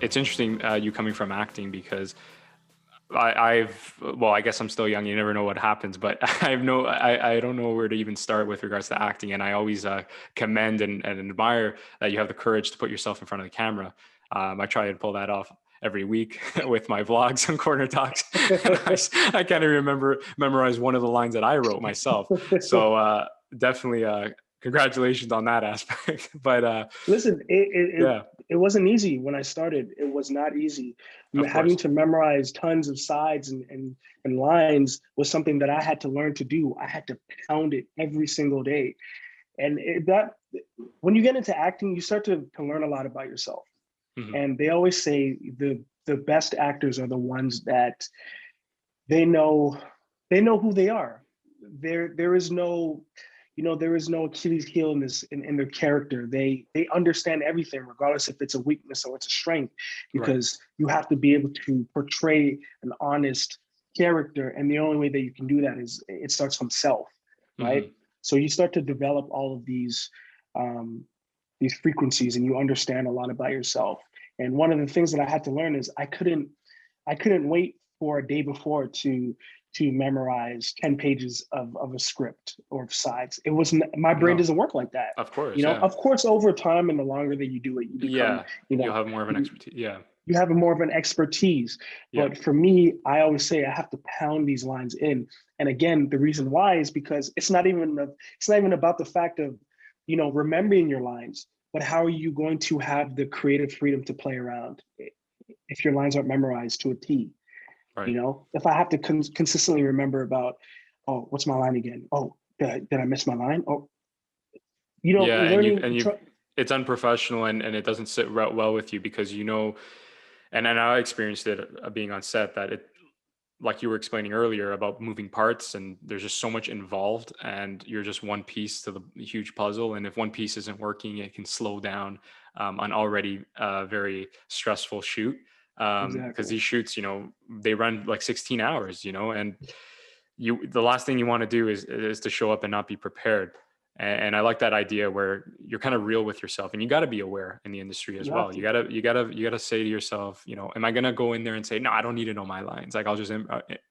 it's interesting you coming from acting because I guess I'm still young. You never know what happens, but I don't know where to even start with regards to acting. And I always commend and admire that you have the courage to put yourself in front of the camera. I try to pull that off every week with my vlogs and corner talks. And I can't even memorize one of the lines that I wrote myself. So definitely congratulations on that aspect. But Listen, yeah, it wasn't easy when I started. It was not easy. of Having course. to memorize tons of sides and lines was something that I had to learn to do. I had to pound it every single day. And that when you get into acting, you start to learn a lot about yourself. Mm-hmm. And they always say the best actors are the ones that they know who they are. There is no, there is no Achilles heel in their character. They understand everything, regardless if it's a weakness or it's a strength, Right. because you have to be able to portray an honest character. And the only way that you can do that is it starts from self, right? Mm-hmm. So you start to develop all of these frequencies, and you understand a lot about yourself. And one of the things that I had to learn is I couldn't wait for a day before to memorize 10 pages of a script or of sides. It wasn't, my brain No, doesn't work like that. of course. Yeah. Of course, over time and the longer that you do it, you become, Yeah. You'll have more of an expertise. Yeah. you have more of an expertise. Yeah. But for me, I always say I have to pound these lines in. And again, the reason why is because it's not even about the fact of, remembering your lines, but how are you going to have the creative freedom to play around if your lines aren't memorized to a T? Right. If I have to consistently remember about, oh, what's my line again? Oh, did I miss my line? Oh, Yeah. learning. It's unprofessional and it doesn't sit well with you because, and I experienced it being on set that like you were explaining earlier about moving parts and there's just so much involved and you're just one piece to the huge puzzle. And if one piece isn't working, it can slow down an already very stressful shoot. Because Exactly. these shoots, they run like 16 hours, and the last thing you want to do is to show up and not be prepared. And I like that idea where you're kind of real with yourself and you got to be aware in the industry as You have well. to. You gotta say to yourself, am I going to go in there and say, no, I don't need to know my lines. Like I'll just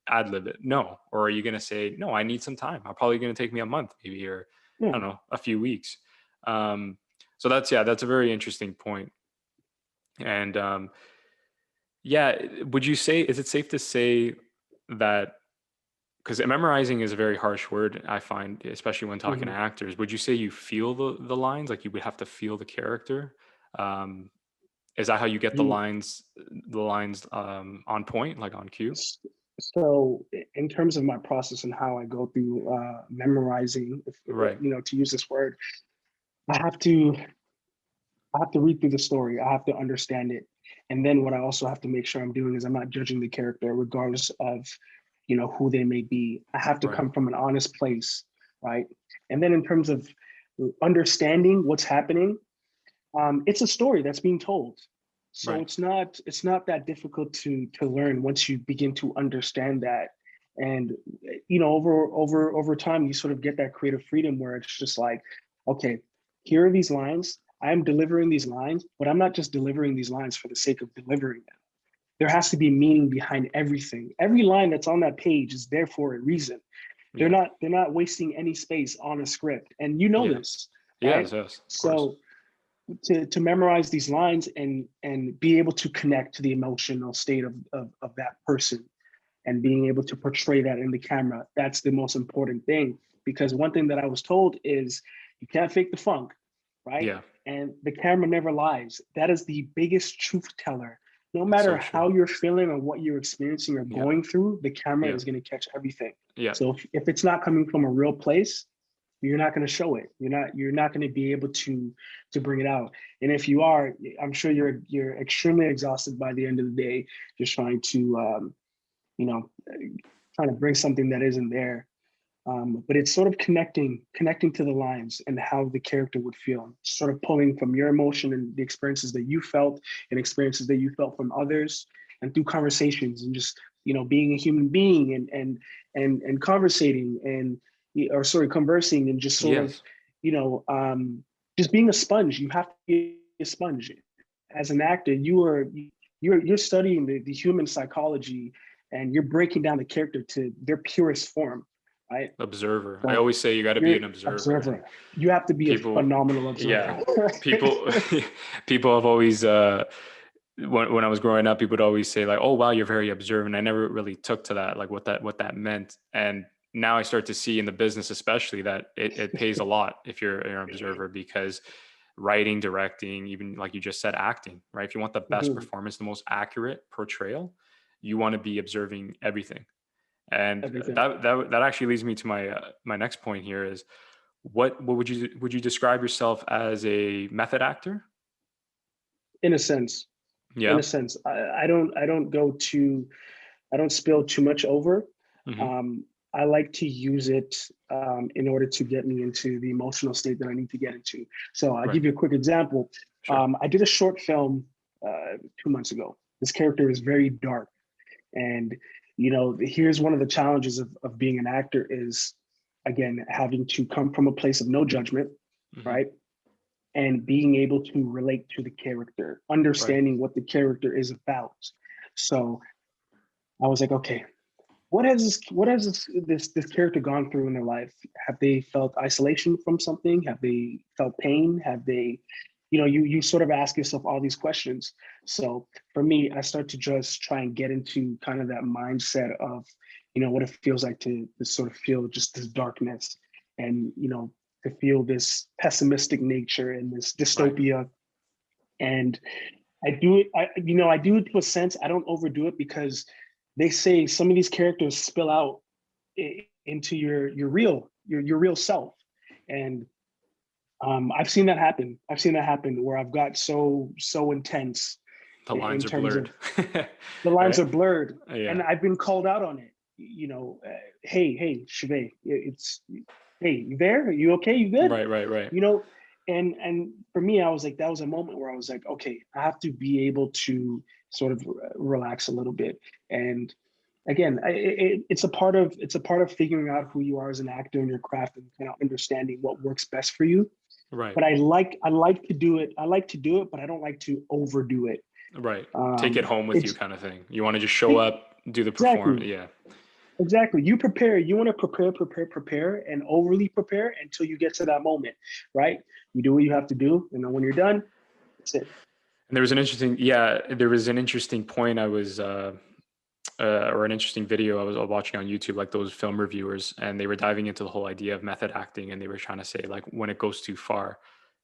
ad lib it. No. Or are you going to say, no, I need some time. I'm probably going to take me a month maybe, or I Yeah. don't know, a few weeks. So that's a very interesting point. And yeah, would you say, is it safe to say that, because memorizing is a very harsh word, I find, especially when talking to Mhm. actors. Would you say you feel the lines, like you would have to feel the character? Um, is that how you get You the lines on point, like on cue? so in terms of my process and how I go through memorizing, Right, to use this word, I have to read through the story. I have to understand it. And then what I also have to make sure I'm doing is I'm not judging the character regardless of, who they may be. I have to right, come from an honest place, right? And then in terms of understanding what's happening, it's a story that's being told. So right, it's not that difficult to learn once you begin to understand that. And over time, you sort of get that creative freedom where it's just like, okay, here are these lines. I'm delivering these lines, but I'm not just delivering these lines for the sake of delivering them. There has to be meaning behind everything. Every line that's on that page is there for a reason. yeah, They're not wasting any space on a script, and yeah, this, right? yes, yes, of course, So to memorize these lines and be able to connect to the emotional state of that person and being able to portray that in the camera, that's the most important thing. Because one thing that I was told is you can't fake the funk, right? yeah, And the camera never lies. That is the biggest truth teller. No that's matter so true. how you're feeling or what you're experiencing or Yeah, going through, the camera yeah, is going to catch everything. yeah, So if it's not coming from a real place, you're not going to show it. You're not going to be able to bring it out. And if you are, I'm sure you're extremely exhausted by the end of the day, just trying to you know trying to bring something that isn't there. But it's sort of connecting to the lines and how the character would feel, sort of pulling from your emotion and the experiences that you felt and experiences that you felt from others, and through conversations and just being a human being and conversating and or sorry conversing and just sort of yes, you know um, just being a sponge. You have to be a sponge as an actor. you're studying the human psychology, and you're breaking down the character to their purest form, right? Observer. I So always say you got to be you're an observer, and observer. You have to be a people, phenomenal yeah, observer. people, people have always, when I was growing up, people would always say like, "Oh, wow, you're very observant." I never really took to that, like what that meant. And now I start to see in the business, especially, that it pays a lot if you're an observer, because writing, directing, even like you just said, acting, right? If you want the best Mhm. performance, the most accurate portrayal, you want to be observing everything. And Everything. that actually leads me to my next point here is, what would you describe yourself as a method actor? In a sense, in Yeah. a sense, I don't go too, I don't spill too much over. Hmm. Um, I like to use it in order to get me into the emotional state that I need to get into. So I'll Right. give you a quick example. Sure. I did a short film 2 months ago. This character is very dark, and here's one of the challenges of being an actor is, again, having to come from a place of no judgment, Hmm. right? And being able to relate to the character, Right. understanding what the character is about. So I was like, okay, what has this character gone through in their life? Have they felt isolation from something? Have they felt pain? Have they, you sort of ask yourself all these questions. So for me, I start to just try and get into kind of that mindset of, what it feels like to sort of feel just this darkness, and to feel this pessimistic nature and this Right. dystopia. And I do it, I do it to a sense. I don't overdo it, because they say some of these characters spill out into your real self. And I've seen that happen. I've seen that happen where I've got so intense The in lines are terms of blurred. the lines Right. are blurred, and Yeah. I've been called out on it. Hey, Shavae, hey, you there? Are you okay? You good? Right. Right. Right. you know and for me, I was like, that was a moment where I was like, okay, I have to be able to sort of relax a little bit. And again, it's a part of figuring out who you are as an actor in your craft, and understanding what works best for you. Right. But I like to do it, but I don't like to overdo it. Right. Take it um home with you, it's kind of thing. You want to just show up, do the perform. exactly. Yeah. Exactly. You prepare. You want to prepare, and overly prepare until you get to that moment, right? You do what you have to do, and then when you're done, that's it. And there was an interesting point I was, or an interesting video I was watching on YouTube, like those film reviewers, and they were diving into the whole idea of method acting, and they were trying to say like when it goes too far,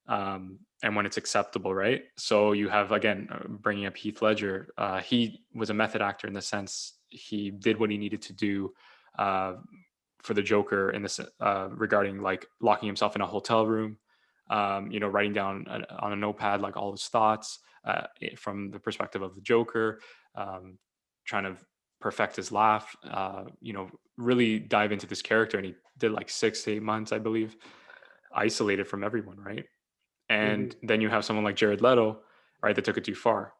and when it's acceptable, right? So you have, again, bringing up Heath Ledger. He was a method actor in the sense he did what he needed to do uh, for the Joker in this, regarding like locking himself in a hotel room, writing down on a notepad like all his thoughts, from the perspective of the Joker, trying to perfect his laugh, really dive into this character. And he did like 6 to 8 months, I believe, isolated from everyone, right? Hmm. And then you have someone like Jared Leto, right, that took it too far,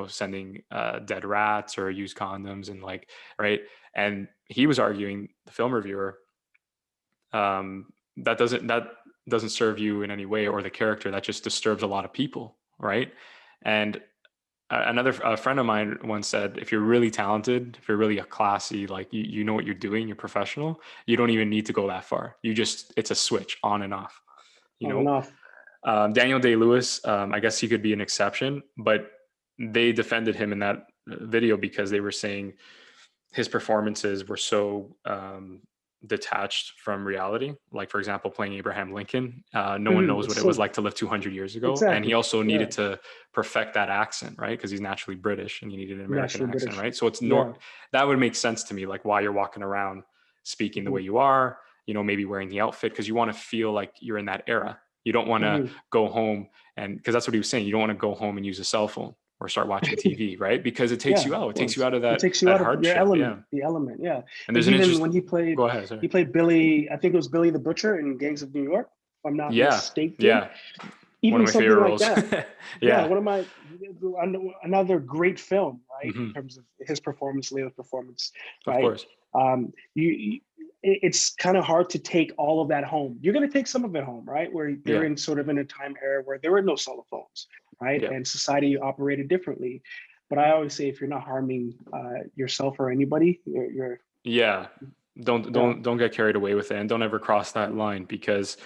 sending dead rats or used condoms, and like, right. And he was arguing, the film reviewer, that doesn't serve you in any way, or the character. That just disturbs a lot of people, right? And another friend of mine once said, if you're really talented, if you're really a classy, like you know what you're doing, you're professional, you don't even need to go that far. It's a switch on and off, you On and know. off. Daniel Day-Lewis, I guess he could be an exception, but they defended him in that video because they were saying his performances were so detached from reality. Like, for example, playing Abraham Lincoln, no one knows It's what it was so like to live 200 years ago. And he exactly. also Yeah, needed to perfect that accent, right? Because he's naturally British and you needed an American national accent, British. right? So Yeah. that would make sense to me, like why you're walking around speaking the Hmm. way you are, maybe wearing the outfit, because you want to feel like you're in that era. You don't want to Hmm. go home, and because that's what he was saying, you don't want to go home and use a cell phone or start watching TV, right? Because it takes Yeah, you of out. It takes you course. out of It that takes you that out of your hardship. Yeah. element, the element. Yeah. And Like there's an even interest. when Go ahead. Sorry. he played Billy, I think it was Billy the Butcher in Gangs of New York, if I'm not Yeah. mistaken. Yeah. One of Even my something favorite like roles. that. Yeah, Yeah. one of my another great film, right? In Hmm. terms of his performance, Leo's performance, Of right? course. It's kind of hard to take all of that home. You're going to take some of it home, right? Where they're Yeah. in sort of in a time era where there were no cell phones, right? Yeah. And society operated differently. But I always say if you're not harming yourself or anybody, you're Yeah. Don't yeah. don't don't get carried away with it, and don't ever cross that line, because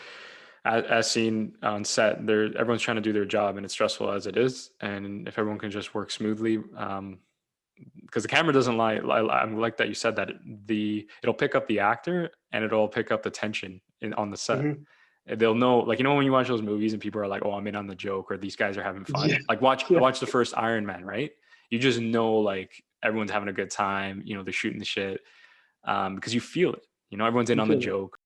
as seen on set, there everyone's trying to do their job, and it's stressful as it is. And if everyone can just work smoothly, because the camera doesn't lie. I like that you said that it'll pick up the actor, and it'll pick up the tension on the set. Mhm. And they'll know, like, when you watch those movies and people are like, "Oh, I'm in on the joke," or "These guys are having Yeah, fun." Like, yeah, watch the first Iron Man, right? You just know, like, everyone's having a good time. They're shooting the shit, because you feel it. Everyone's in you on the feel it. joke.